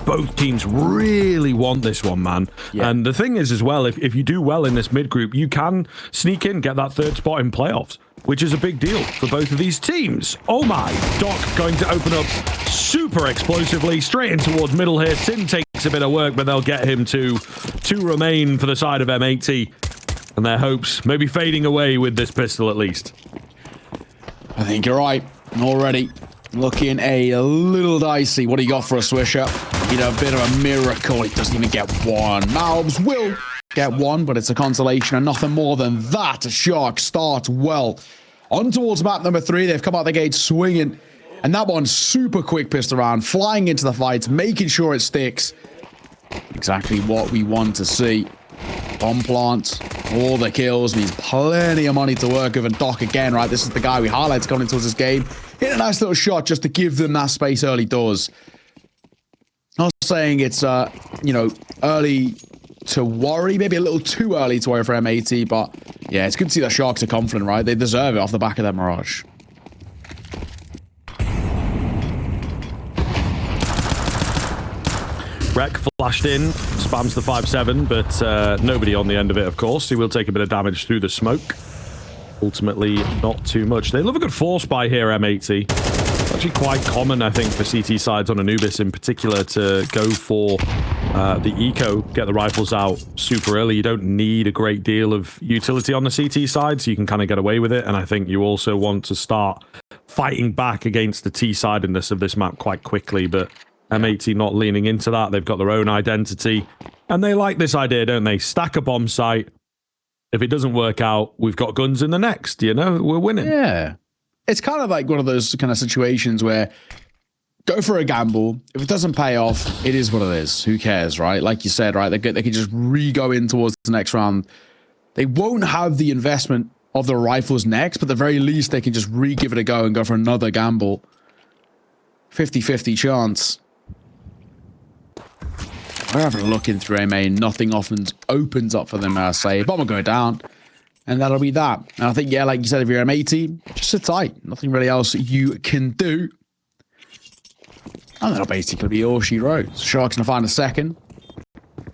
Both teams really want this one, man. Yeah. And the thing is as well, if you do well in this mid group, you can sneak in, get that third spot in playoffs, which is a big deal for both of these teams. Oh my, Doc going to open up super explosively straight in towards middle here. Sin takes a bit of work, but they'll get him to remain for the side of M80. And their hopes maybe fading away with this pistol at least. I think you're right. Already looking a little dicey. What do you got for a Swisher? You know, a bit of a miracle. He doesn't even get one. Malbs will get one, but it's a consolation and nothing more than that. Shark starts well. On towards map number 3. They've come out the gate swinging. And that one super quick pissed around, flying into the fight, making sure it sticks. Exactly what we want to see. Bomb plant, all the kills, means plenty of money to work with. And Doc again, right? This is the guy we highlighted coming into this game. Hit a nice little shot just to give them that space early doors. Not saying it's, you know, early to worry. Maybe a little too early to worry for M80. But, yeah, it's good to see the Sharks are confident, right? They deserve it off the back of that Mirage. Reck flashed in, spams the 5-7, but nobody on the end of it, of course. He will take a bit of damage through the smoke. Ultimately, not too much. They love a good force buy here, M80. It's actually quite common, I think, for CT sides on Anubis in particular to go for the eco, get the rifles out super early. You don't need a great deal of utility on the CT side, so you can kind of get away with it. And I think you also want to start fighting back against the T-sidedness of this map quite quickly, but M80 not leaning into that. They've got their own identity. And they like this idea, don't they? Stack a bomb site. If it doesn't work out, we've got guns in the next, you know? We're winning. Yeah. It's kind of like one of those kind of situations where go for a gamble. If it doesn't pay off, it is what it is. Who cares, right? Like you said, right? They can just re-go in towards the next round. They won't have the investment of the rifles next, but at the very least, they can just re-give it a go and go for another gamble. 50-50 chance. We're having a look in through MA. Nothing often opens up for them, I say. Bomb will go down. And that'll be that. And I think, yeah, like you said, if you're M80, just sit tight. Nothing really else you can do. And that'll basically be all she wrote. Shark's going to find a second.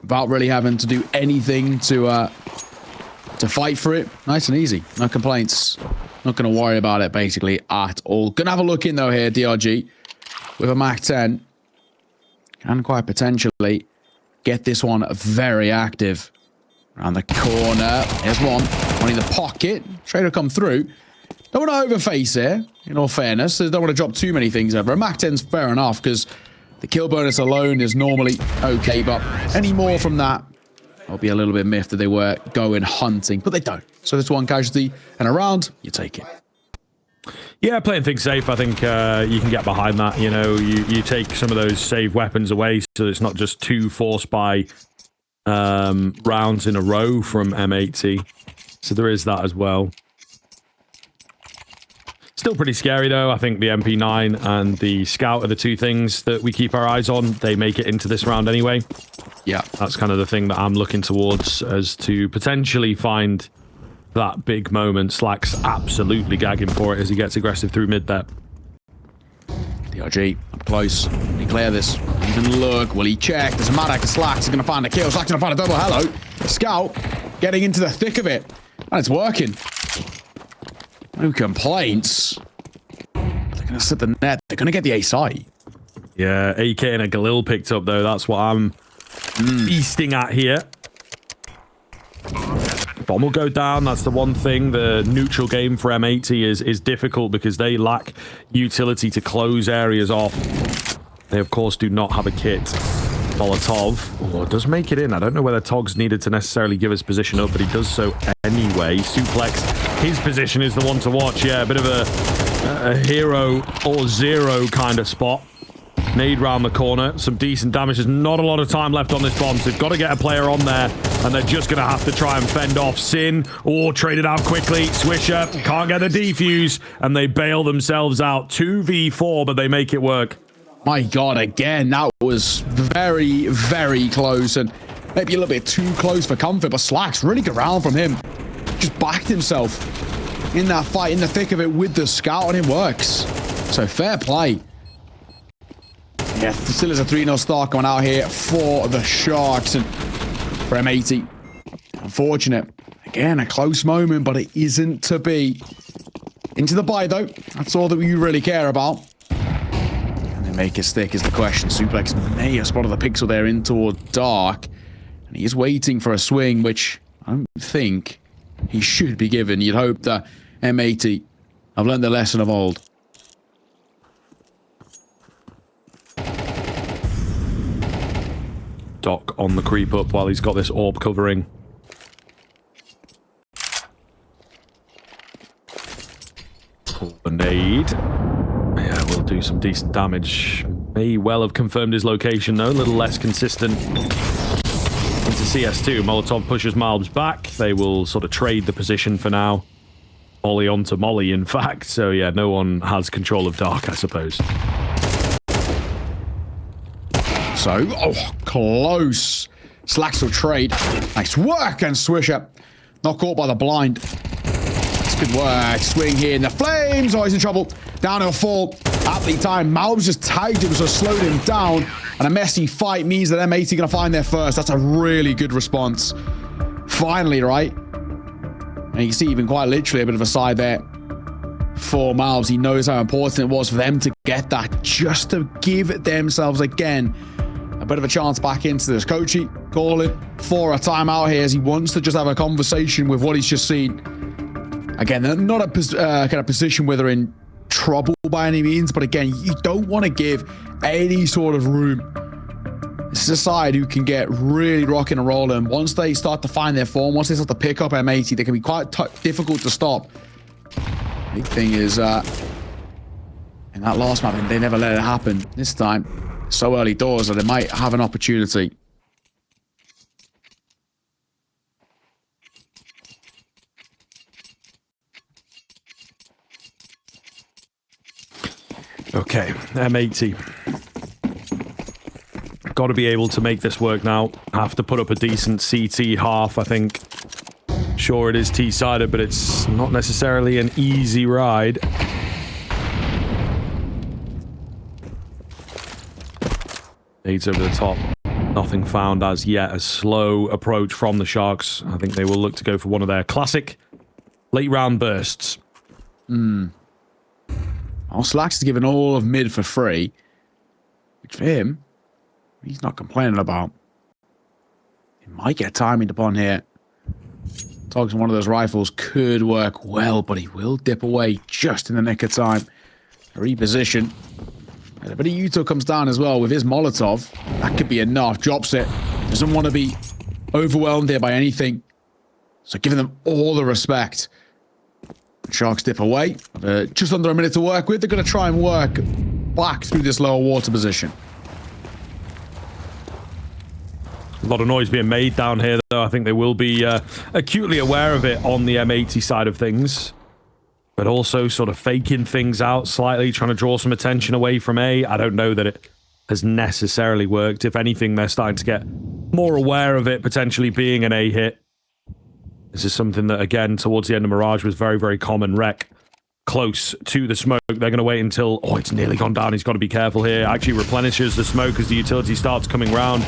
Without really having to do anything to fight for it. Nice and easy. No complaints. Not going to worry about it, basically, at all. Going to have a look in, though, here, DRG. With a Mach 10. Can quite potentially get this one very active. Around the corner. Here's one. One in the pocket. Straight to come through. Don't want to overface here, in all fairness. Don't want to drop too many things over. A Mach 10's fair enough, because the kill bonus alone is normally okay, but any more from that, I'll be a little bit miffed that they were going hunting, but they don't. So there's one casualty, and around, you take it. Yeah, playing things safe, I think you can get behind that. You know, you take some of those save weapons away, so it's not just 2 force buy rounds in a row from M80. So there is that as well. Still pretty scary, though. I think the MP9 and the Scout are the two things that we keep our eyes on. They make it into this round anyway. Yeah, that's kind of the thing that I'm looking towards, as to potentially find that big moment. Slack's absolutely gagging for it as he gets aggressive through mid there. DRG, up close. Will he clear this? Even look. Will he check? Doesn't matter, because Slack's going to find a kill. Slack's going to find a double. Hello. Scout getting into the thick of it. And it's working. No complaints. They're going to slip the net. They're going to get the ace eye. Yeah, AK and a Galil picked up, though. That's what I'm feasting at here. Bomb will go down. That's the one thing. The neutral game for M80 is difficult because they lack utility to close areas off. They, of course, do not have a kit. Molotov. Oh, does make it in. I don't know whether Togs needed to necessarily give his position up, but he does so anyway. supLex, his position is the one to watch. Yeah, a bit of a hero or zero kind of spot. Nade round the corner. Some decent damage. There's not a lot of time left on this bomb, so they've got to get a player on there, and they're just going to have to try and fend off Sin, or trade it out quickly. Swisher can't get the defuse, and they bail themselves out. 2v4, but they make it work. My God, again, that was very, very close, and maybe a little bit too close for comfort, but Slack's really good round from him. Just backed himself in that fight, in the thick of it with the Scout, and it works. So fair play. Yeah, still is a 3-0 start coming out here for the Sharks and for M80. Unfortunate. Again, a close moment, but it isn't to be. Into the buy, though. That's all that we really care about. Can they make it stick is the question. supLex may have spotted the pixel there in toward dark. And he is waiting for a swing, which I don't think he should be given. You'd hope that M80 have learned the lesson of old. Doc on the creep up while he's got this orb covering. Pull the nade. Yeah, we'll do some decent damage. May well have confirmed his location though, a little less consistent. Into CS2, Molotov pushes Malbs back. They will sort of trade the position for now. Molly onto Molly, in fact. So yeah, no one has control of Dark, I suppose. So, oh, close. Slacks will trade. Nice work, and Swisher. Not caught by the blind. That's good work. Swing here in the flames. Oh, he's in trouble. Downhill fall. Aptly timed. Malbs just tagged him, so slowed him down. And a messy fight means that M80 going to find their first. That's a really good response. Finally, right? And you can see even quite literally a bit of a side there for Malbs. He knows how important it was for them to get that, just to give themselves again a bit of a chance back into this. Kochi calling for a timeout here as he wants to just have a conversation with what he's just seen. Again, they're not a kind of position where they're in trouble by any means, but again, you don't want to give any sort of room. This is a side who can get really rocking and rolling. Once they start to find their form, once they start to pick up M80, they can be quite difficult to stop. Big thing is, in that last map, they never let it happen. This time, so early doors that they might have an opportunity. Okay, M80. Got to be able to make this work now. Have to put up a decent CT half, I think. Sure, it is T-sided, but it's not necessarily an easy ride. Nades over the top. Nothing found as yet. A slow approach from the Sharks. I think they will look to go for one of their classic late round bursts. Oh, Slacks is giving all of mid for free, which for him, he's not complaining about. He might get timing upon here. Togs on one of those rifles could work well, but he will dip away just in the nick of time. A reposition. And a bit of Yuto comes down as well with his Molotov. That could be enough. Drops it. Doesn't want to be overwhelmed here by anything. So giving them all the respect. Sharks dip away. Just under a minute to work with. They're going to try and work back through this lower water position. A lot of noise being made down here, though. I think they will be acutely aware of it on the M80 side of things. But also sort of faking things out slightly, trying to draw some attention away from A. I don't know that it has necessarily worked. If anything, they're starting to get more aware of it potentially being an A hit. This is something that, again, towards the end of Mirage was very, very common. Reck close to the smoke. They're going to wait until... Oh, it's nearly gone down. He's got to be careful here. Actually replenishes the smoke as the utility starts coming round.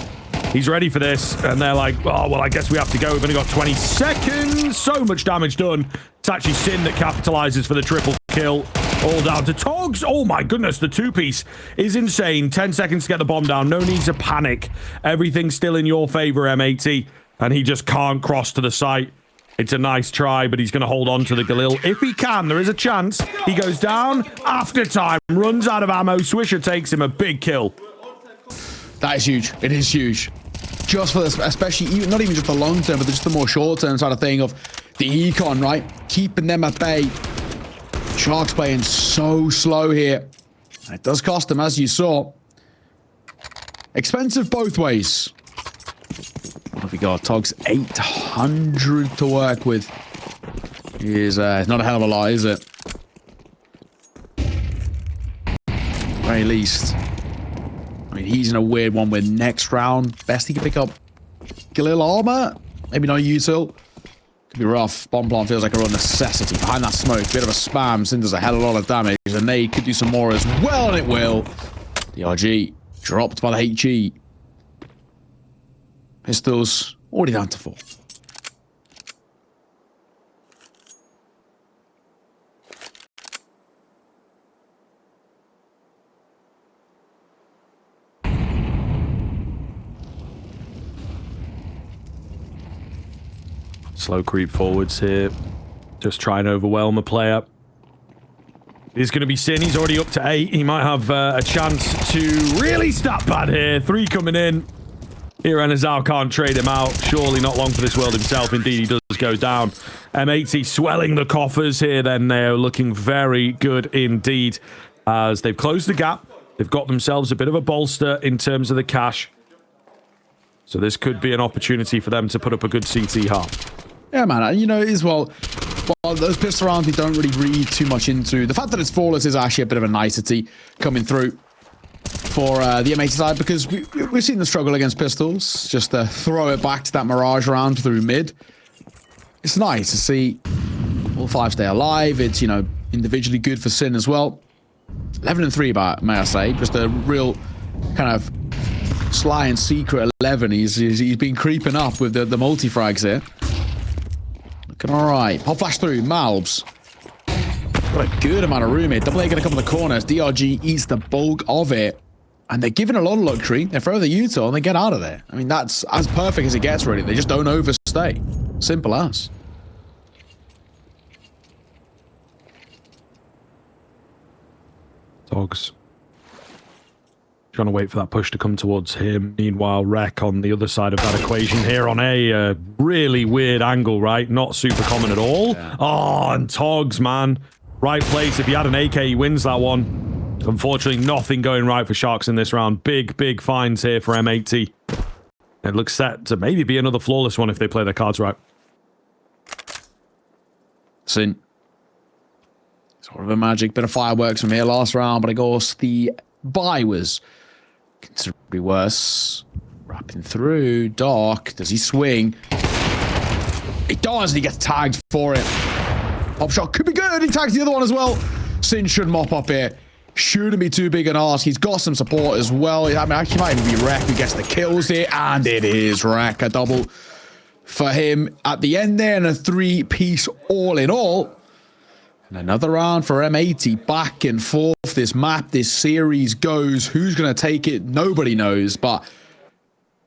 He's ready for this. And they're like, oh, well, I guess we have to go. We've only got 20 seconds. So much damage done. It's actually Sin that capitalizes for the triple kill. All down to Togs. Oh, my goodness. The two-piece is insane. 10 seconds to get the bomb down. No need to panic. Everything's still in your favor, M80. And he just can't cross to the site. It's a nice try, but he's going to hold on to the Galil. If he can, there is a chance. He goes down after time, runs out of ammo. Swisher takes him a big kill. That is huge. It is huge. Just for this, especially, not even just the long term, but just the more short term sort of thing of the econ, right? Keeping them at bay. Sharks playing so slow here. And it does cost them, as you saw. Expensive both ways. What have we got? Togs 800 to work with. Is not a hell of a lot, is it? Very least. I mean, he's in a weird one where next round, best he can pick up Galil armor. Maybe not util. Could be rough. Bomb plant feels like a real necessity. Behind that smoke, bit of a spam. Sin does a hell of a lot of damage. And they could do some more as well, and it will. The RG Dropped by the HE. Pistols already down to 4. Slow creep forwards here. Just try and overwhelm a player. He's going to be Sin. He's already up to 8. He might have a chance to really stat pad here. 3 coming in. Here, Enazao can't trade him out. Surely not long for this world himself. Indeed, he does go down. M80 swelling the coffers here. Then they're looking very good indeed. As they've closed the gap. They've got themselves a bit of a bolster in terms of the cash. So this could be an opportunity for them to put up a good CT half. Yeah, man. You know, as well, those pistol rounds we don't really read too much into. The fact that it's flawless is actually a bit of a nicety coming through for the M80 side, because we've seen the struggle against pistols. Just to throw it back to that Mirage round through mid. It's nice to see all 5 stay alive. It's, you know, individually good for Sin as well. 11 and 3, may I say. Just a real kind of sly and secret 11. He's been creeping up with the multi-frags here. Looking alright. Pop flash through. Malbs. Got a good amount of room here. Double A going to come in the corners. DRG eats the bulk of it. And they're given a lot of luxury. They throw the util and they get out of there. I mean, that's as perfect as it gets, really. They just don't overstay. Simple as. Dogs. Trying to wait for that push to come towards him. Meanwhile, Reck on the other side of that equation here on a really weird angle, right? Not super common at all. Yeah. Oh, and Togs, man. Right place. If he had an AK, he wins that one. Unfortunately, nothing going right for Sharks in this round. Big finds here for M80. It looks set to maybe be another flawless one if they play their cards right. Sin. Sort of a magic bit of fireworks from here last round, but of course the buy was considerably worse. Wrapping through. Dark. Does he swing? He does, and he gets tagged for it. Pop shot could be good. He tags the other one as well. Sin should mop up here. Shouldn't be too big an ask. He's got some support as well. I mean, actually might even be Reck who gets the kills here, and it is Reck. A double for him at the end there, and a 3-piece all in all. And another round for M80. Back and forth. This map, this series goes. Who's going to take it? Nobody knows, but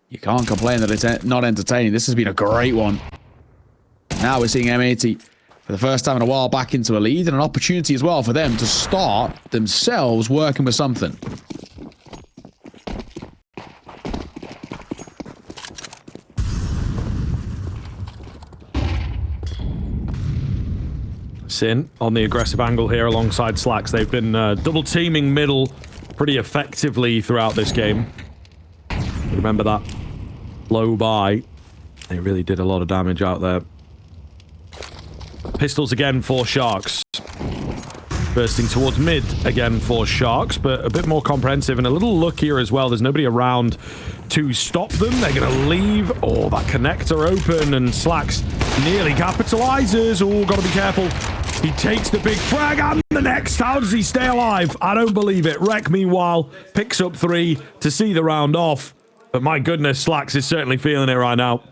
you can't complain that it's not entertaining. This has been a great one. Now we're seeing M80 for the first time in a while back into a lead, and an opportunity as well for them to start themselves working with something. Sin on the aggressive angle here alongside supLex. They've been double teaming middle pretty effectively throughout this game. Remember that low buy. They really did a lot of damage out there. Pistols again for Sharks. Bursting towards mid again for Sharks, but a bit more comprehensive and a little luckier as well. There's nobody around to stop them. They're going to leave. Oh, that connector open, and supLex nearly capitalizes. Oh, got to be careful. He takes the big frag and the next. How does he stay alive? I don't believe it. Reck, meanwhile, picks up 3 to see the round off. But my goodness, supLex is certainly feeling it right now.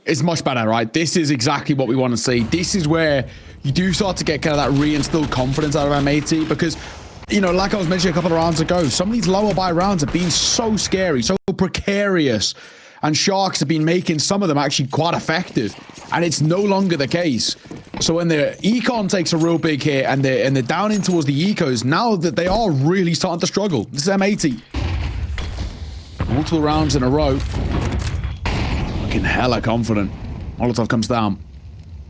It's much better, right? This is exactly what we want to see. This is where you do start to get kind of that reinstilled confidence out of M80, because, you know, like I was mentioning a couple of rounds ago, some of these lower buy rounds have been so scary, so precarious, and Sharks have been making some of them actually quite effective, and it's no longer the case. So when the econ takes a real big hit and they're down in towards the ecos, now that they are really starting to struggle. This is M80. Multiple rounds in a row. Looking hella confident. Molotov comes down.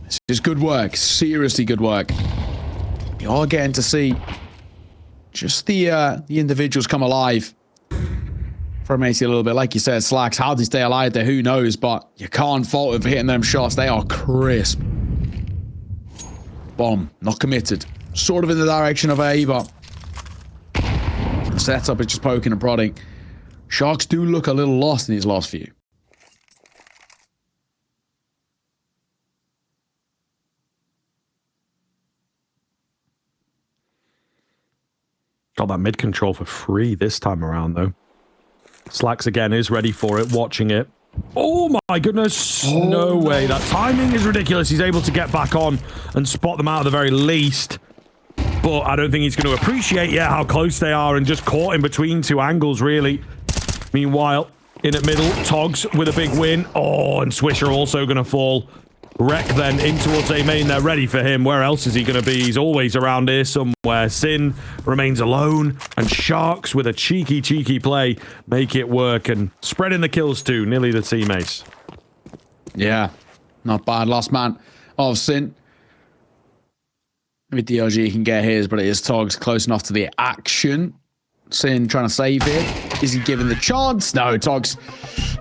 This is good work. Seriously good work. You are getting to see just the individuals come alive for M80 a little bit. Like you said, supLex, how they stay alive there, who knows, but you can't fault it for hitting them shots. They are crisp. Bomb. Not committed. Sort of in the direction of A, but the setup is just poking and prodding. Sharks do look a little lost in these last few. Got that mid control for free this time around, though. supLex again is ready for it, watching it. Oh my goodness. No way. That timing is ridiculous. He's able to get back on and spot them out at the very least. But I don't think he's going to appreciate yet how close they are and just caught in between two angles, really. Meanwhile, in at middle, Togs with a big win. Oh, and Swisher also going to fall. Reck then in towards A main. They're ready for him. Where else is he going to be? He's always around here somewhere. Sin remains alone. And Sharks with a cheeky play make it work. And spreading the kills too. Nearly the teammates. Yeah. Not bad. Last man of Sin. Maybe DRG can get his, but it is Togs close enough to the action. Sin trying to save it. Is he given the chance? No, Togs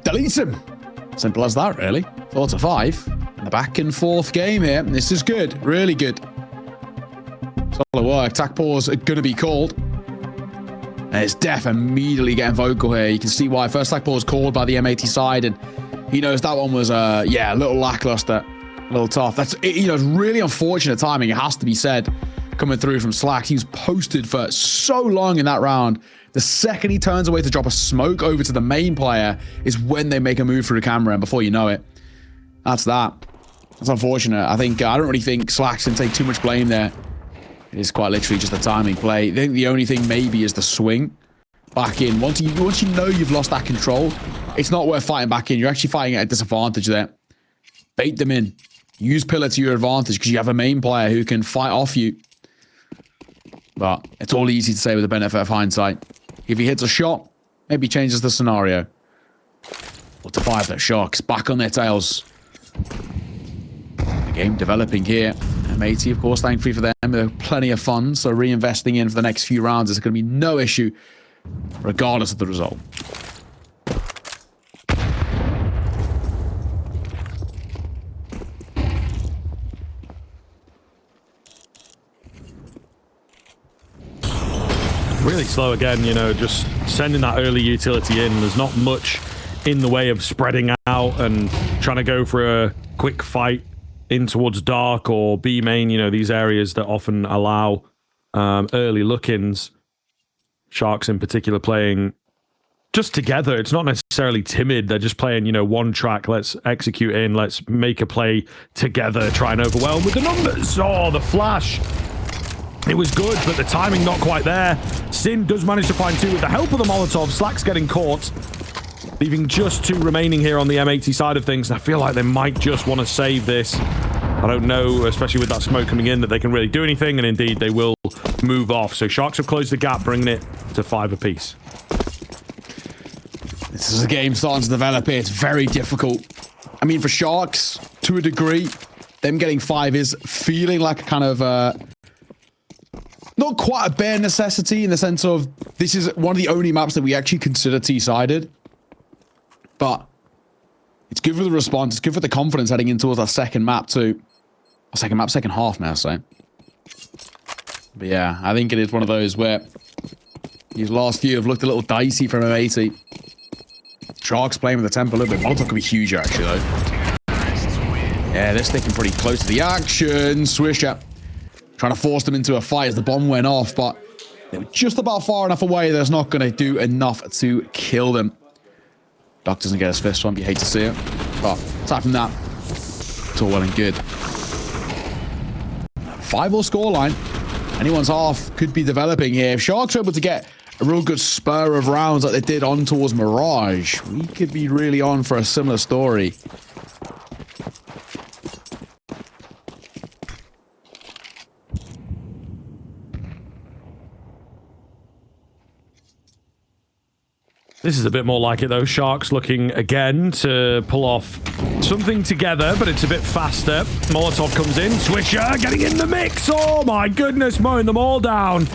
deletes him. Simple as that, really. 4-5. And the back and forth game here. This is good. Really good. Solid work. Attack pause are going to be called. And it's Def immediately getting vocal here. You can see why. First attack pause called by the M80 side. And he knows that one was, yeah, a little lackluster. A little tough. That's, you know, it's really unfortunate timing. It has to be said. Coming through from supLex. He was posted for so long in that round. The second he turns away to drop a smoke over to the main player is when they make a move through the camera, and before you know it, that's that. That's unfortunate. I don't really think supLex can take too much blame there. It is quite literally just a timing play. I think the only thing maybe is the swing back in. Once you know you've lost that control, it's not worth fighting back in. You're actually fighting at a disadvantage there. Bait them in. Use pillar to your advantage because you have a main player who can fight off you. But it's all easy to say with the benefit of hindsight. If he hits a shot, maybe changes the scenario. 4-5, though. Sharks back on their tails. The game developing here. M80, of course, thankfully for them. They're plenty of funds, so reinvesting in for the next few rounds is going to be no issue, regardless of the result. Really slow again, you know, just sending that early utility in. There's not much in the way of spreading out and trying to go for a quick fight in towards dark or B main, you know, these areas that often allow early look-ins. Sharks in particular playing just together. It's not necessarily timid. They're just playing, you know, one track. Let's execute in. Let's make a play together. Try and overwhelm with the numbers. Oh, the flash. It was good, but the timing not quite there. Sin does manage to find two with the help of the Molotov. supLex getting caught, leaving just two remaining here on the M80 side of things. I feel like they might just want to save this. I don't know, especially with that smoke coming in, that they can really do anything, and indeed they will move off. So Sharks have closed the gap, bringing it to 5 apiece. This is a game starting to develop here. It's very difficult. I mean, for Sharks, to a degree, them getting 5 is feeling like a kind of... not quite a bare necessity in the sense of this is one of the only maps that we actually consider T-sided. But it's good for the response. It's good for the confidence heading in towards our second map too. Our second map, second half, may I say. But yeah, I think it is one of those where these last few have looked a little dicey from M80. Sharks playing with the tempo a little bit. Molotov could be huge actually though. Yeah, they're sticking pretty close to the action. Swisher trying to force them into a fight as the bomb went off, but they were just about far enough away that's not going to do enough to kill them. Duck doesn't get his first one, but you hate to see it. But aside from that, it's all well and good. 5-all scoreline. Anyone's half could be developing here. If Sharks are able to get a real good spur of rounds like they did on towards Mirage, we could be really on for a similar story. This is a bit more like it though. Sharks looking again to pull off something together, but it's a bit faster. Molotov comes in. Swisher getting in the mix. Oh my goodness, mowing them all down.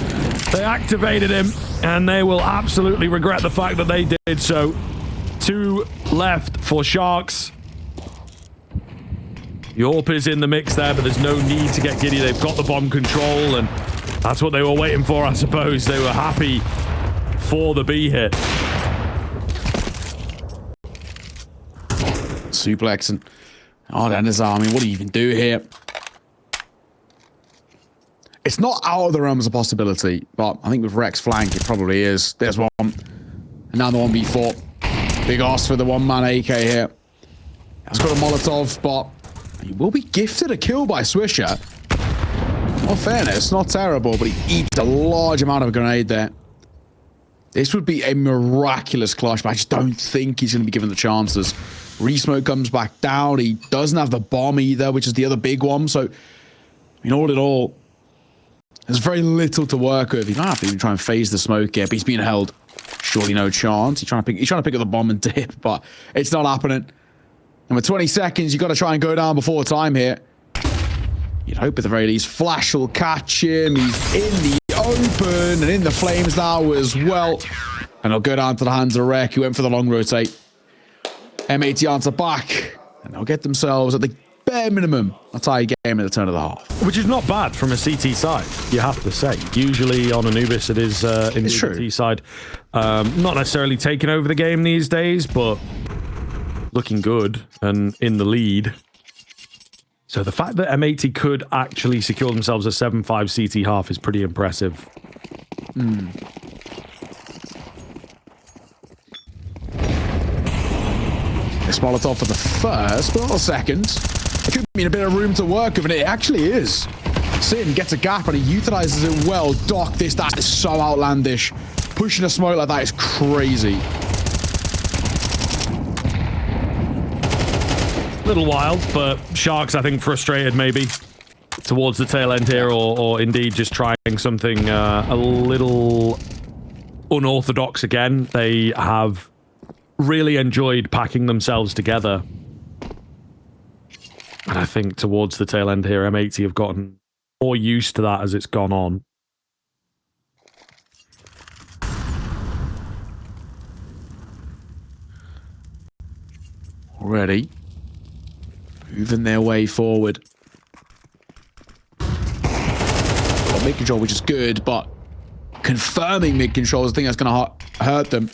They activated him, and they will absolutely regret the fact that they did so. 2 left for Sharks. Yorp is in the mix there, but there's no need to get giddy. They've got the bomb control, and that's what they were waiting for, I suppose. They were happy for the B hit. supLex and his army. What do you even do here? It's not out of the realms of possibility, but I think with Reck's flank, it probably is. There's one. And Now the 1v4. Big ask for the one-man AK here. He's got a Molotov, but he will be gifted a kill by Swisher. In all fairness, not terrible, but he eats a large amount of a grenade there. This would be a miraculous clutch, but I just don't think he's going to be given the chances. Resmoke comes back down. He doesn't have the bomb either, which is the other big one. So, I mean, all in all, there's very little to work with. He might have to even try and phase the smoke here, but he's being held. Surely no chance. He's trying to pick up the bomb and dip, but it's not happening. And with 20 seconds, you've got to try and go down before time here. You'd hope at the very least Flash will catch him. He's in the open and in the flames now as well. And he'll go down to the hands of Reck, who went for the long rotate. M80 answer back, and they'll get themselves at the bare minimum a tie game at the turn of the half. Which is not bad from a CT side, you have to say. Usually on Anubis it is in the CT side. Not necessarily taking over the game these days, but looking good and in the lead. So the fact that M80 could actually secure themselves a 7-5 CT half is pretty impressive. This Molotov for the first, but not the second. It could mean a bit of room to work with, and it actually is. Sin gets a gap, and he utilizes it well. Doc, that is so outlandish. Pushing a smoke like that is crazy. Little wild, but Sharks, I think, frustrated maybe towards the tail end here, or indeed just trying something a little unorthodox again. They have really enjoyed packing themselves together. And I think towards the tail end here, M80 have gotten more used to that as it's gone on. Already moving their way forward. Got mid control, which is good, but confirming mid control is the thing that's going to hurt them.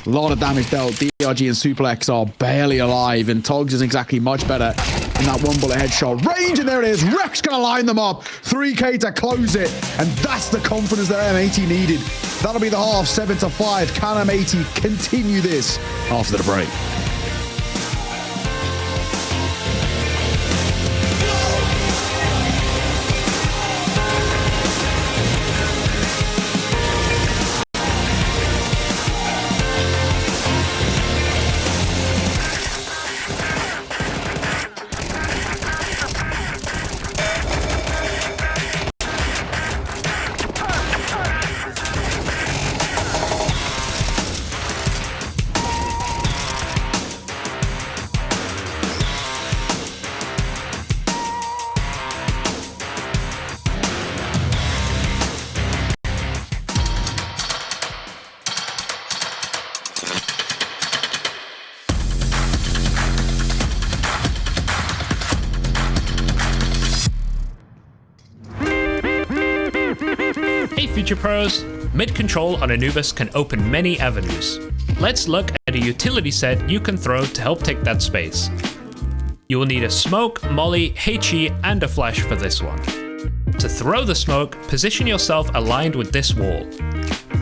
A lot of damage dealt. DRG and supLex are barely alive, and Togs isn't exactly much better in that one bullet headshot range, and there it is. Reck's going to line them up. 3K to close it, and that's the confidence that M80 needed. That'll be the half, 7-5. Can M80 continue this after the break? Hey Future Pros! Mid-control on Anubis can open many avenues. Let's look at a utility set you can throw to help take that space. You will need a smoke, molly, HE, and a flash for this one. To throw the smoke, position yourself aligned with this wall.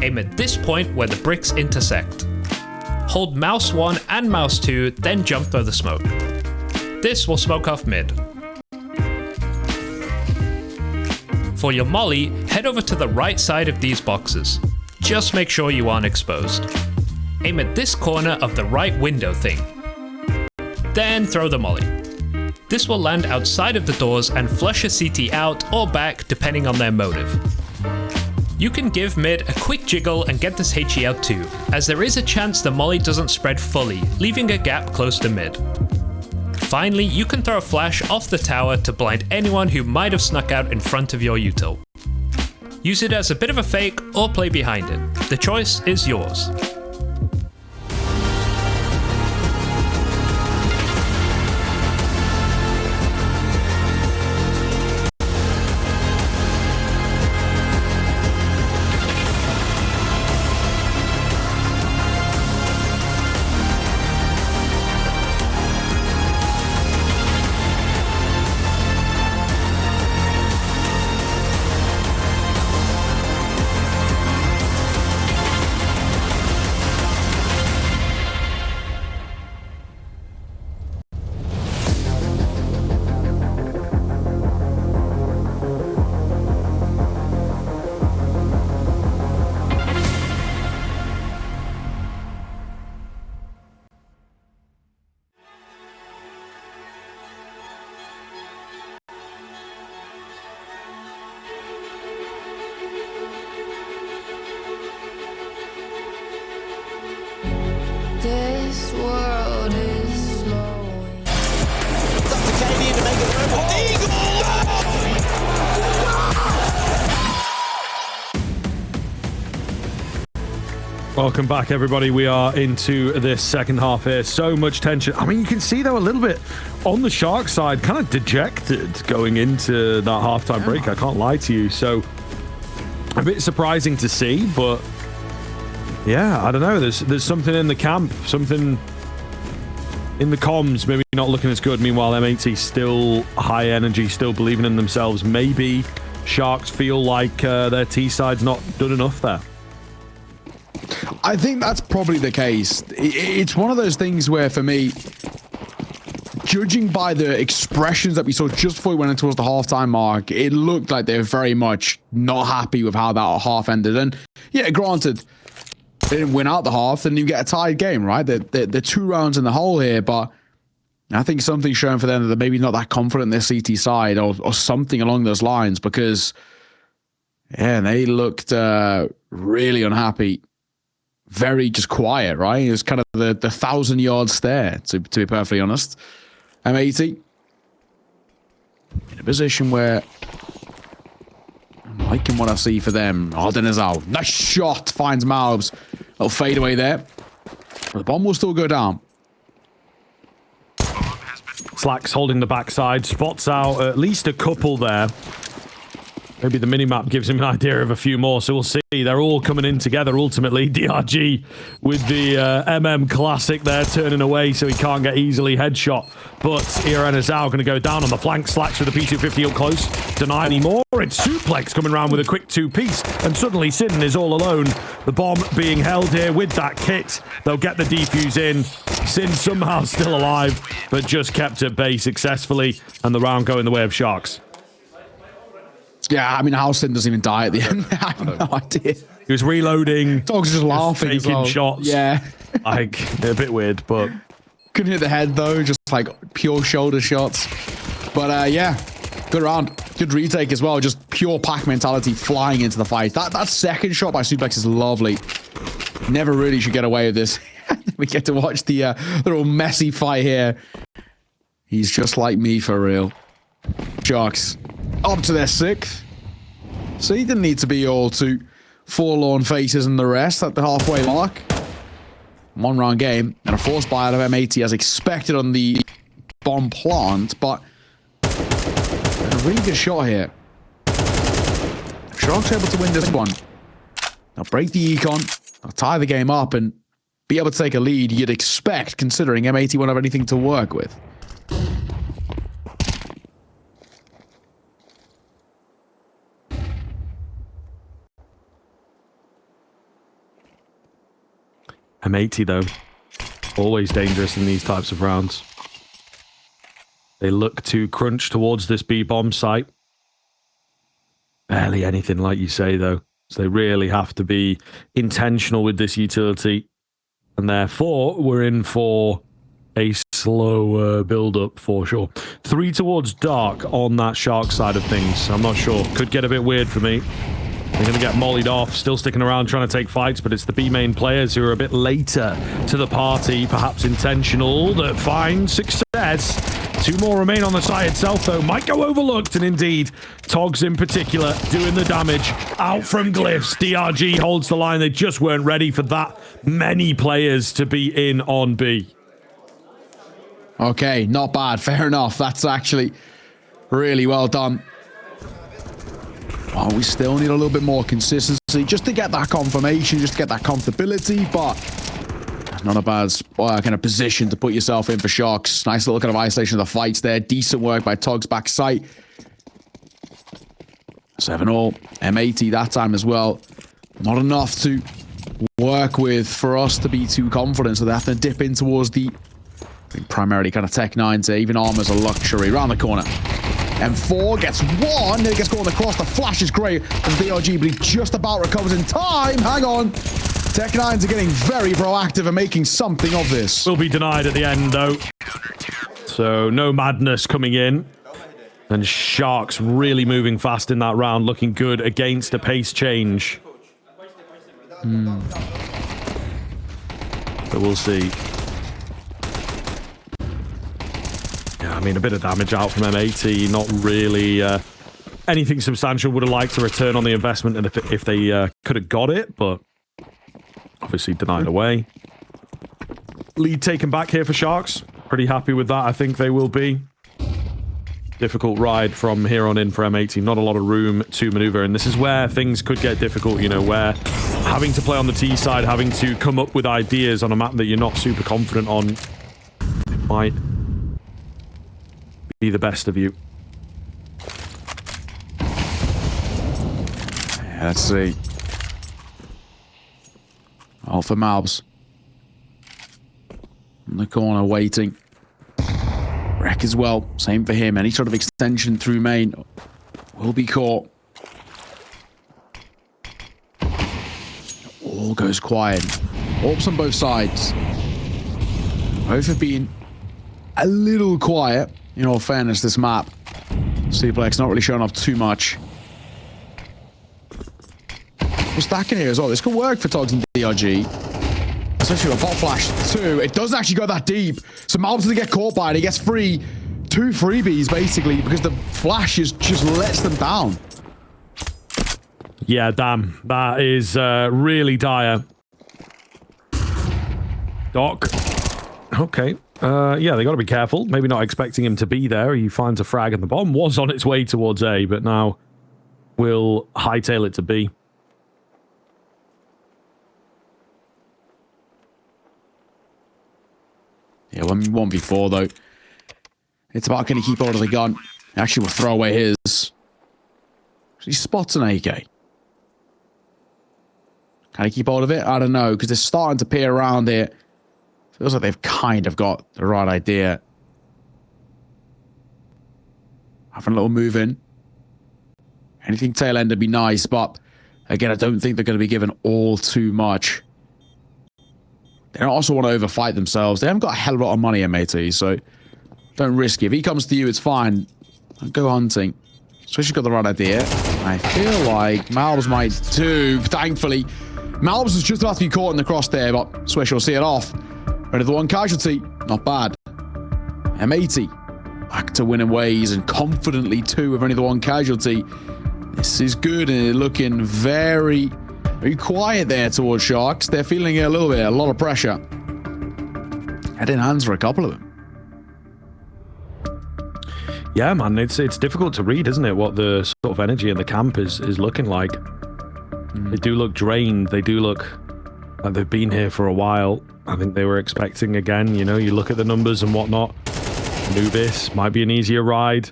Aim at this point where the bricks intersect. Hold mouse 1 and mouse 2, then jump through the smoke. This will smoke off mid. For your molly, head over to the right side of these boxes. Just make sure you aren't exposed. Aim at this corner of the right window thing. Then throw the molly. This will land outside of the doors and flush a CT out or back depending on their motive. You can give mid a quick jiggle and get this HE out too, as there is a chance the molly doesn't spread fully, leaving a gap close to mid. Finally, you can throw a flash off the tower to blind anyone who might have snuck out in front of your util. Use it as a bit of a fake or play behind it. The choice is yours. Welcome back, everybody. We are into this second half here. So much tension. I mean, you can see, though, a little bit on the Shark side, kind of dejected going into that halftime break. I can't lie to you. So, a bit surprising to see, but yeah, I don't know. There's something in the camp, something in the comms, maybe not looking as good. Meanwhile, M80 still high energy, still believing in themselves. Maybe Sharks feel like their T side's not done enough there. I think that's probably the case. It's one of those things where, for me, judging by the expressions that we saw just before we went in towards the halftime mark, it looked like they were very much not happy with how that half ended. And yeah, granted, they didn't win out the half, they didn't even get a tied game, right? They're 2 rounds in the hole here, but I think something's showing for them that they're maybe not that confident in their CT side or something along those lines, because yeah, they looked really unhappy. Very just quiet, right? It was kind of the 1,000-yard stare, to be perfectly honest. M80 in a position where I'm liking what I see for them. Arden is out. Nice shot. Finds Malbs. Little fade away there. The bomb will still go down. Slacks holding the backside. Spots out at least a couple there. Maybe the minimap gives him an idea of a few more, so we'll see. They're all coming in together, ultimately. DRG with the MM Classic there, turning away so he can't get easily headshot. But Iran is now going to go down on the flank. Slacks with the P250 up close. Deny anymore. It's supLex coming around with a quick 2-piece. And suddenly Sin is all alone. The bomb being held here with that kit. They'll get the defuse in. Sin somehow still alive, but just kept at bay successfully. And the round going the way of Sharks. Yeah, I mean, how Sin doesn't even die at the end. I have no idea. He was reloading. Dog's just laughing as taking well. shots. Yeah. Like, they're a bit weird, but... Couldn't hit the head, though. Just, like, pure shoulder shots. But, yeah. Good round. Good retake as well. Just pure pack mentality flying into the fight. That second shot by supLex is lovely. Never really should get away with this. We get to watch the little messy fight here. He's just like me, for real. Sharks up to their 6th. So he didn't need to be all too forlorn faces and the rest at the halfway mark. 1-round game and a force buy out of M80 as expected on the bomb plant, but a really good shot here. Sharks are able to win this one. They'll break the econ, they'll tie the game up and be able to take a lead you'd expect, considering M80 won't have anything to work with. M80, though, always dangerous in these types of rounds. They look to crunch towards this B-bomb site. Barely anything, like you say, though. So they really have to be intentional with this utility. And therefore, we're in for a slower build-up for sure. 3 towards dark on that Shark side of things. I'm not sure. Could get a bit weird for me. They're going to get mollied off, still sticking around trying to take fights, but it's the B-main players who are a bit later to the party, perhaps intentional, that find success. 2 more remain on the site itself, though. Might go overlooked, and indeed, Togs in particular doing the damage. Out from Glyphs. DRG holds the line. They just weren't ready for that many players to be in on B. Okay, not bad. Fair enough. That's actually really well done. Oh, we still need a little bit more consistency just to get that confirmation, just to get that comfortability, but not a bad kind of position to put yourself in for Sharks. Nice little kind of isolation of the fights there. Decent work by Togs back sight. 7-all. M80 that time as well. Not enough to work with for us to be too confident, so they have to dip in towards the primarily kind of Tech 9 to even armor's a luxury. Round the corner. M4 gets 1. It gets caught across. The flash is great from DRG, but he just about recovers in time. Hang on. Tech 9s are getting very proactive and making something of this. Will be denied at the end, though. So no madness coming in. And Sharks really moving fast in that round, looking good against a pace change. But we'll see. Yeah, I mean, a bit of damage out from M80. Not really anything substantial. Would have liked to return on the investment if they could have got it, but Obviously denied away. Lead taken back here for Sharks. Pretty happy with that. I think they will be. Difficult ride from here on in for M80. Not a lot of room to maneuver. And this is where things could get difficult, you know, where having to play on the T side, having to come up with ideas on a map that you're not super confident on, it might be the best of you. Yeah, let's see. All for Malbs. In the corner, waiting. Reck as well. Same for him. Any sort of extension through main will be caught. All goes quiet. Orbs on both sides. Both have been a little quiet. In all fairness, this map. supLex not really showing off too much. We're stacking here as well. This could work for Togs and DRG. Especially with a bot flash too. It doesn't actually go that deep. So Malbs doesn't get caught by it. He gets free. 2 freebies basically because the flash just lets them down. Yeah, damn. That is really dire. Doc. Okay. Yeah, they got to be careful. Maybe not expecting him to be there. He finds a frag and the bomb was on its way towards A, but now will hightail it to B. Yeah, 1v4 though. It's about can he keep hold of the gun. Actually, we'll throw away his. He spots an AK. Can he keep hold of it? I don't know, because they're starting to peer around it. Feels like they've kind of got the right idea. Having a little move in. Anything tail end would be nice, but again, I don't think they're going to be given all too much. They don't also want to overfight themselves. They haven't got a hell of a lot of money, M80, so don't risk it. If he comes to you, it's fine. Don't go hunting. Swish has got the right idea. I feel like Malbs might too, thankfully. Malbs is just about to be caught in the crosshair, but Swish will see it off. Ready the one casualty. Not bad. M80 back to winning ways and confidently too with only the one casualty. This is good and looking very quiet there towards Sharks. They're feeling a lot of pressure. Head in hands for a couple of them. Yeah, man, it's difficult to read, isn't it, what the sort of energy in the camp is looking like. They do look drained. They do look like they've been here for a while. I think they were expecting, again, you know, you look at the numbers and whatnot. Anubis might be an easier ride.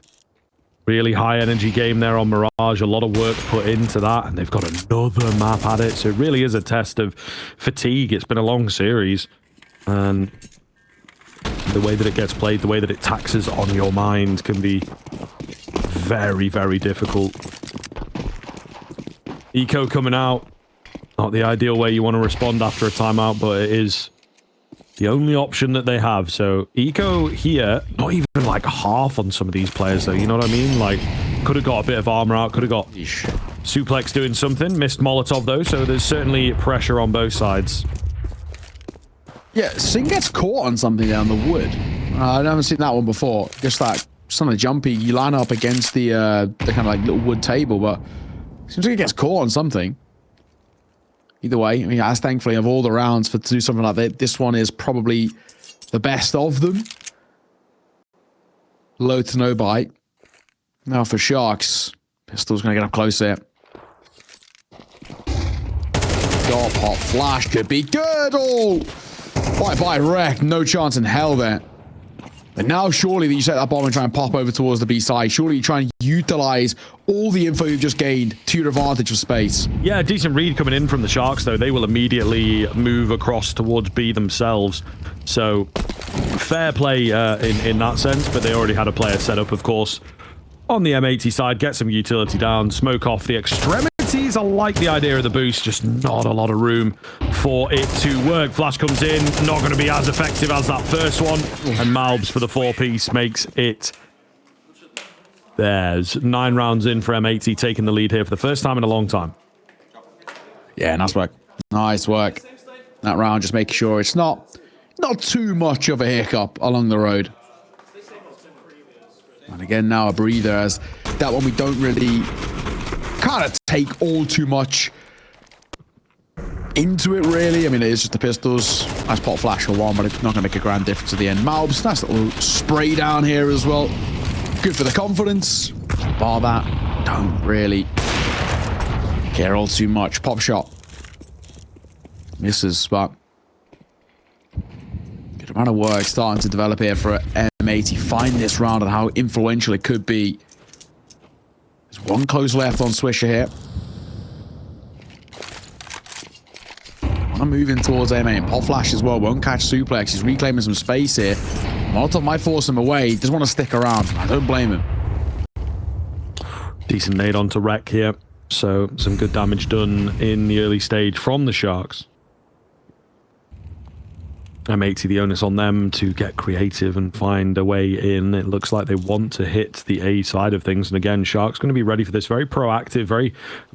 Really high energy game there on Mirage. A lot of work put into that, and they've got another map at it. So it really is a test of fatigue. It's been a long series, and the way that it gets played, the way that it taxes on your mind can be very, very difficult. Eco coming out. Not the ideal way you want to respond after a timeout, but it is the only option that they have. So Eco here, not even like half on some of these players though, you know what I mean? Like, could have got a bit of armor out, could have got supLex doing something, missed Molotov though, so there's certainly pressure on both sides. Yeah, Singh gets caught on something down the wood. I haven't seen that one before. Just that, on a jumpy, you line up against the kind of like little wood table, but seems like it gets caught on something. Either way, I mean, as thankfully of all the rounds to do something like that, this one is probably the best of them. Low to no bite. Now for Sharks, Pistol's going to get up close here. Got pop flash, could be good. Oh, bye reck, no chance in hell there. And now surely that you set that bomb and try and pop over towards the B side, surely you try and utilize all the info you've just gained to your advantage of space. Yeah, decent read coming in from the Sharks though. They will immediately move across towards B themselves. So fair play in that sense, but they already had a player set up, of course. On the M80 side, get some utility down, smoke off the extremities. I like the idea of the boost, just not a lot of room for it to work. Flash comes in, not going to be as effective as that first one. And Malbs for the 4-piece makes it theirs. 9 rounds in for M80, taking the lead here for the first time in a long time. Yeah, nice work. Nice work. That round, just making sure it's not too much of a hiccup along the road. And again, now a breather, as that one we don't really kind of take all too much into it, really. I mean, it is just the pistols. Nice pop flash for one, but it's not going to make a grand difference at the end. Malbs, nice little spray down here as well. Good for the confidence. Bar that, don't really care all too much. Pop shot. Misses, but good amount of work starting to develop here for M80. Find this round and how influential it could be. There's one close left on Swisher here. I'm moving towards M8. Pop flash as well. Won't catch supLex. He's reclaiming some space here. Molotov might force him away. He doesn't want to stick around. I don't blame him. Decent nade onto reck here. So some good damage done in the early stage from the Sharks. M80, the onus on them to get creative and find a way in. It looks like they want to hit the A side of things. And again, Sharks going to be ready for this. Very proactive, very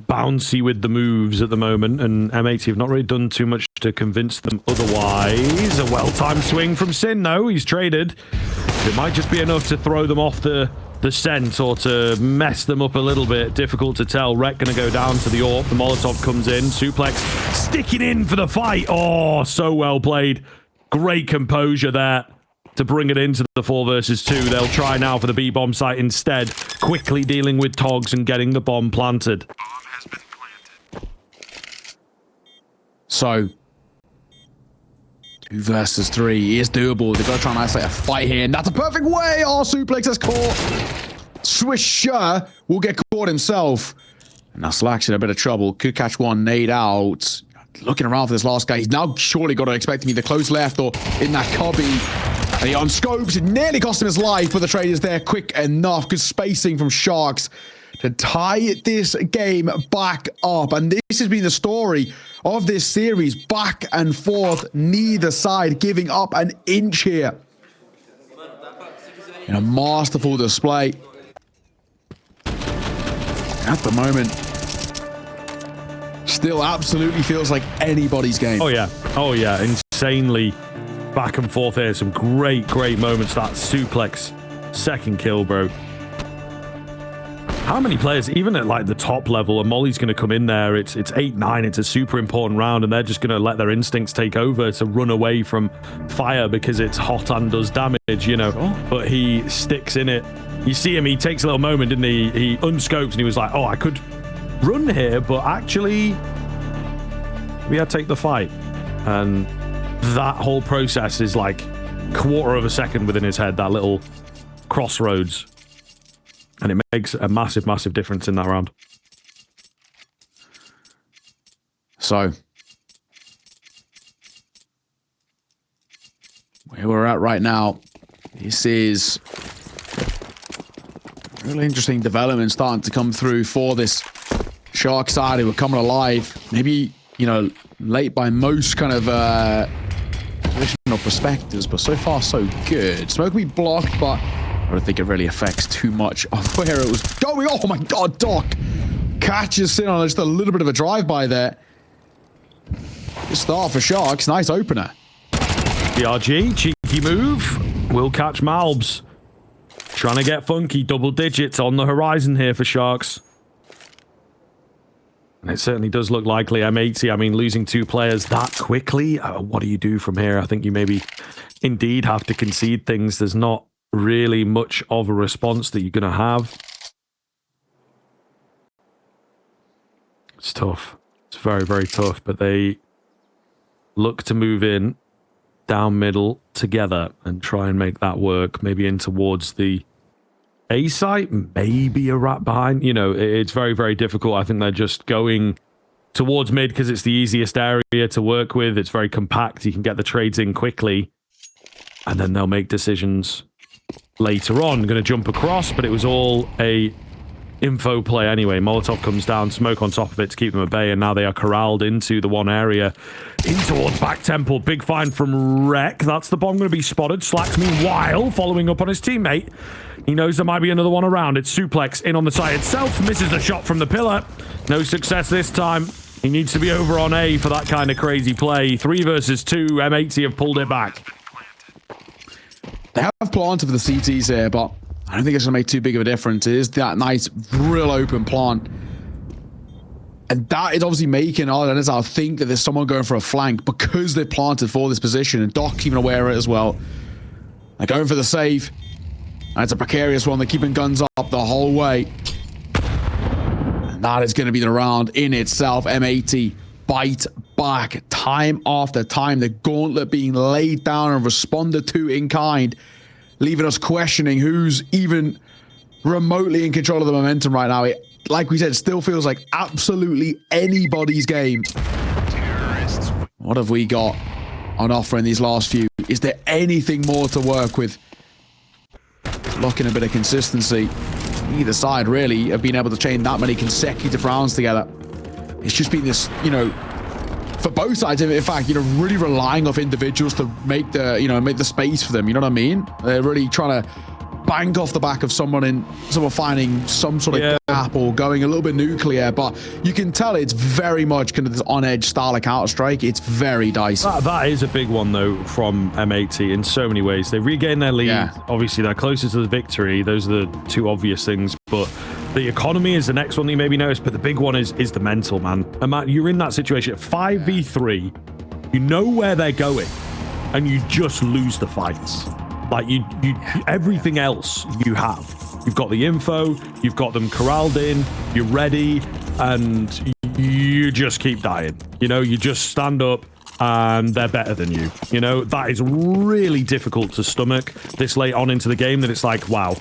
bouncy with the moves at the moment. And M80 have not really done too much to convince them otherwise. A well-timed swing from Sin, though. He's traded. It might just be enough to throw them off the scent or to mess them up a little bit. Difficult to tell. Reck going to go down to the AWP. The Molotov comes in. supLex sticking in for the fight. Oh, so well played. Great composure there to bring it into the 4 versus 2. They'll try now for the B-bomb site instead. Quickly dealing with Togs and getting the bomb planted. So, 2 versus 3 is doable. They've got to try and isolate a fight here, and that's a perfect way. Oh, supLex has caught. Swisher will get caught himself. And now Slack's in a bit of trouble. Could catch one nade out. Looking around for this last guy. He's now surely got to expect him either close left or in that cubby. And he unscopes. It nearly cost him his life, but the trade is there quick enough. Good spacing from Sharks to tie this game back up. And this has been the story of this series. Back and forth, neither side giving up an inch here. In a masterful display. At the moment, still absolutely feels like anybody's game. Oh yeah, insanely back and forth here. Some great moments. That supLex second kill, bro. How many players, even at like the top level, and Molly's going to come in there. It's 8-9. It's a super important round, and they're just going to let their instincts take over to run away from fire because it's hot and does damage, you know. Sure. But he sticks in it. You see him, he takes a little moment, didn't he? He unscopes and he was like, oh, I could run here, but actually we had to take the fight. And that whole process is like quarter of a second within his head, that little crossroads. And it makes a massive difference in that round. So, where we're at right now, this is really interesting development starting to come through for this Shark side who are coming alive. Maybe, you know, late by most kind of traditional perspectives, but so far so good. Smoke will be blocked, but I don't think it really affects too much of where it was going. Oh my god, Doc catches in on just a little bit of a drive-by there. Good start for Sharks. Nice opener. BRG, cheeky move. Will catch Malbs. Trying to get funky. Double digits on the horizon here for Sharks. And it certainly does look likely. M80, I mean, losing 2 players that quickly. What do you do from here? I think you maybe indeed have to concede things. There's not really much of a response that you're going to have. It's tough. It's very tough. But they look to move in down middle together and try and make that work. Maybe in towards the A site, maybe a wrap behind. You know, it's very difficult. I think they're just going towards mid because it's the easiest area to work with. It's very compact. You can get the trades in quickly. And then they'll make decisions later on. Going to jump across, but it was all a info play anyway. Molotov comes down, smoke on top of it to keep them at bay, and now they are corralled into the one area. In towards back temple. Big find from Reck. That's the bomb going to be spotted. Slacks meanwhile following up on his teammate. He knows there might be another one around. It's supLex in on the site itself. Misses the shot from the pillar. No success this time. He needs to be over on A for that kind of crazy play. 3 versus 2. M80 have pulled it back. They have planted for the CTs here, but I don't think it's going to make too big of a difference. It is that nice, real open plant. And that is obviously making Ardennes think that there's someone going for a flank because they're planted for this position. And Doc's even aware of it as well. They're going for the save. And it's a precarious one. They're keeping guns up the whole way. And that is going to be the round in itself. M80 bite back time after time. The gauntlet being laid down and responded to in kind, leaving us questioning who's even remotely in control of the momentum right now. It, like we said, still feels like absolutely anybody's game. What have we got on offer in these last few? Is there anything more to work with? Locking a bit of consistency. Either side, really, have been able to chain that many consecutive rounds together. It's just been this, you know, for both sides, in fact, you know, really relying off individuals to make the, you know, make the space for them. You know what I mean? They're really trying to bank off the back of someone finding some sort of gap or going a little bit nuclear, but you can tell it's very much kind of this on-edge style of Counter-Strike. It's very dicey. That is a big one, though, from M80 in so many ways. They regain their lead. Yeah. Obviously, they're closest to the victory. Those are the two obvious things, but the economy is the next one that you maybe noticed, but the big one is the mental, man. And Matt, you're in that situation. 5v3, you know where they're going, and you just lose the fights. Like, everything else you have. You've got the info, you've got them corralled in, you're ready, and you just keep dying. You know, you just stand up, and they're better than you. You know, that is really difficult to stomach this late on into the game, that it's like, wow,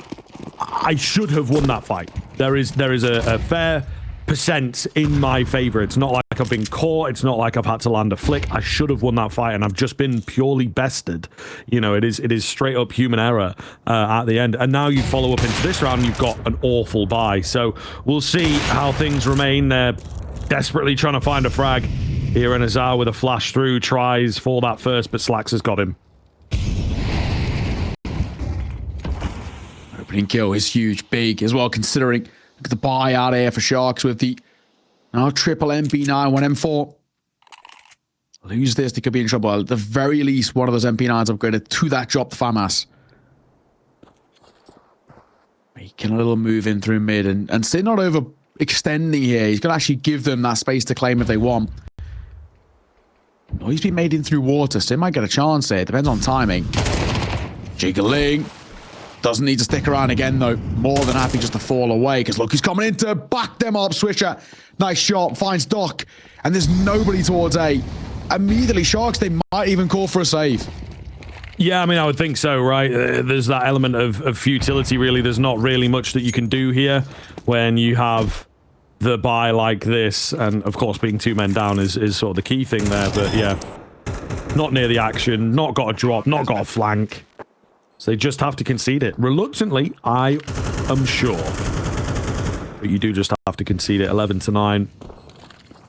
I should have won that fight. There is a fair percent in my favor. It's not like I've been caught. It's not like I've had to land a flick. I should have won that fight, and I've just been purely bested. You know, it is straight up human error at the end. And now you follow up into this round, you've got an awful bye. So we'll see how things remain. They're desperately trying to find a frag here, and Azar with a flash through tries for that first, but Slacks has got him. Opening kill is huge, big as well, considering look at the buy out here for Sharks with the now triple MP9, one M4. Lose this, they could be in trouble. At the very least, one of those MP9s upgraded to that drop FAMAS. Making a little move in through mid, and Sid not overextending here. He's going to actually give them that space to claim if they want. Oh, he's been made in through water. Sid might get a chance here. Depends on timing. Jiggling. Doesn't need to stick around again, though. More than happy just to fall away, because look, he's coming in to back them up. Swisher, nice shot, finds Doc, and there's nobody towards A. Immediately, Sharks, they might even call for a save. Yeah, I mean, I would think so, right? There's that element of futility, really. There's not really much that you can do here when you have the buy like this, and of course, being two men down is sort of the key thing there, but yeah. Not near the action, not got a drop, not got a flank. So they just have to concede it. Reluctantly, I am sure. But you do just have to concede it. 11-9.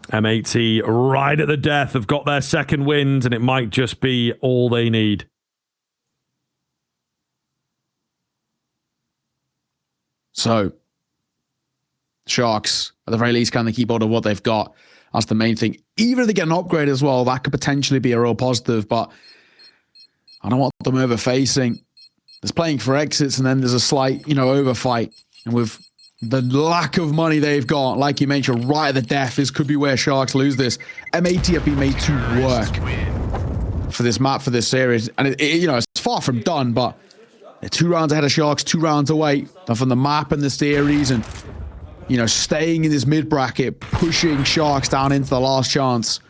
M80 right at the death have got their second wind, and it might just be all they need. So, Sharks, at the very least, can they keep hold of what they've got? That's the main thing. Even if they get an upgrade as well, that could potentially be a real positive, but I don't want them over-facing. There's playing for exits, and then there's a slight, you know, overfight. And with the lack of money they've got, like you mentioned, right at the death, this could be where Sharks lose this. M80 have been made to work for this map, for this series. And, you know, it's far from done, but they're 2 rounds ahead of Sharks, 2 rounds away from the map and the series. And, you know, staying in this mid-bracket, pushing Sharks down into the last chance.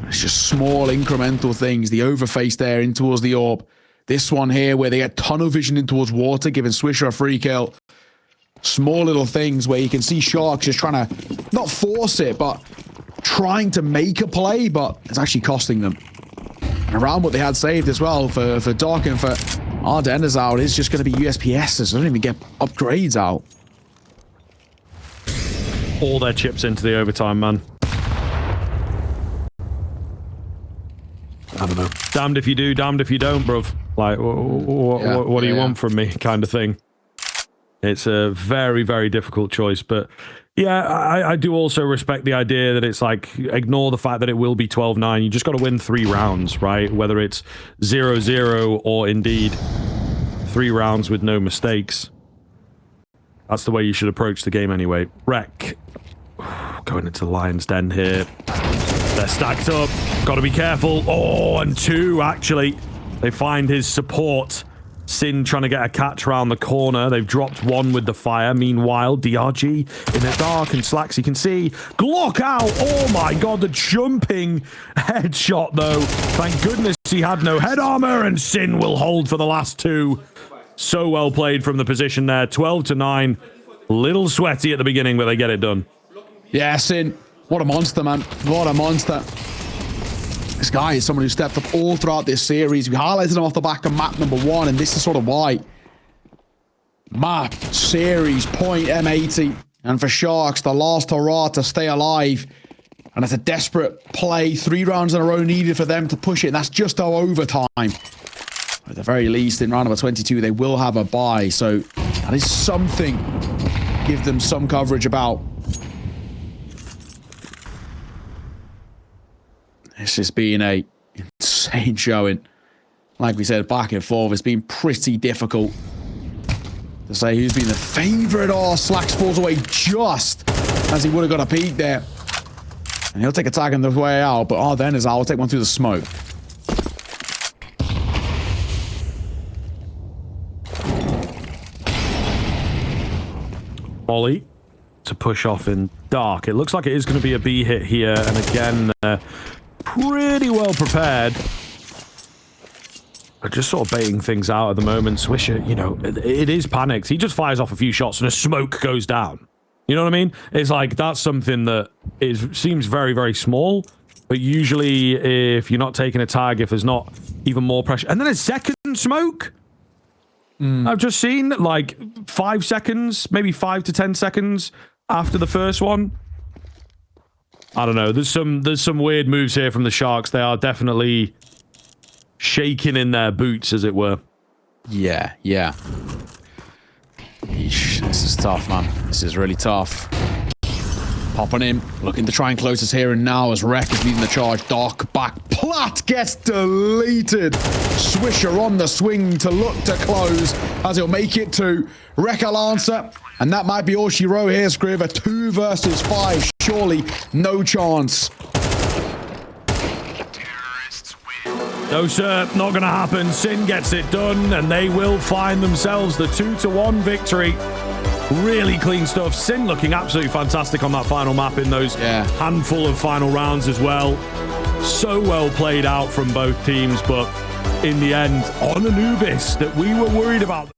It's just small, incremental things. The overface there in towards the orb. This one here where they get tunnel vision in towards water, giving Swisher a free kill. Small little things where you can see Sharks just trying to, not force it, but trying to make a play, but it's actually costing them. And around what they had saved as well for Doc and for Ardennes out, it's just going to be USPSs. They don't even get upgrades out. All their chips into the overtime, man. I don't know. Damned if you do, damned if you don't, bruv. Like, what do you want from me, kind of thing. It's a very, very difficult choice, but yeah, I do also respect the idea that it's like, ignore the fact that it will be 12-9. You just got to win 3 rounds, right? Whether it's 0-0 or indeed 3 rounds with no mistakes. That's the way you should approach the game anyway. Reck Going into the lion's den here. They're stacked up. Got to be careful. Oh, and 2, actually. They find his support. Sin trying to get a catch around the corner. They've dropped 1 with the fire. Meanwhile, DRG in the dark and slacks. You can see Glock out. Oh my god, the jumping headshot though. Thank goodness he had no head armor, and Sin will hold for the last 2. So well played from the position there. 12-9. Little sweaty at the beginning, but they get it done. Yeah, Sin. What a monster, man. What a monster. This guy is someone who stepped up all throughout this series. We highlighted him off the back of map number 1, and this is sort of why. Map, series, point, M80. And for Sharks, the last hurrah to stay alive. And it's a desperate play. 3 rounds in a row needed for them to push it, and that's just our overtime. At the very least, in round number 22, they will have a bye. So that is something to give them some coverage about. This has been a insane showing. Like we said, back and forth. It's been pretty difficult to say who's been the favorite. Oh, Slacks falls away just as he would have got a peek there. And he'll take a tag on the way out. But then is I'll take one through the smoke. Molly to push off in dark. It looks like it is going to be a B hit here. And again, pretty well prepared. But just sort of baiting things out at the moment. Swisher, you know, it is panicked. He just fires off a few shots and a smoke goes down. You know what I mean? It's like, that's something that seems very, very small. But usually, if you're not taking a tag, if there's not even more pressure. And then a second smoke? I've just seen, like, 5 seconds, maybe 5 to 10 seconds after the first one. I don't know. There's some weird moves here from the Sharks. They are definitely shaking in their boots, as it were. Yeah, yeah. Eesh, this is tough, man. This is really tough. Popping in, looking to try and close us here and now as Reck is leading the charge. Dark back. Platt gets deleted. Swisher on the swing to look to close as he'll make it to Reck will answer. And that might be all she wrote here, Scriver. 2 versus 5. Surely no chance. No, sir. Not going to happen. Sin gets it done, and they will find themselves the 2-1 victory. Really clean stuff. Sin looking absolutely fantastic on that final map in those handful of final rounds as well. So well played out from both teams, but in the end, on Anubis that we were worried about.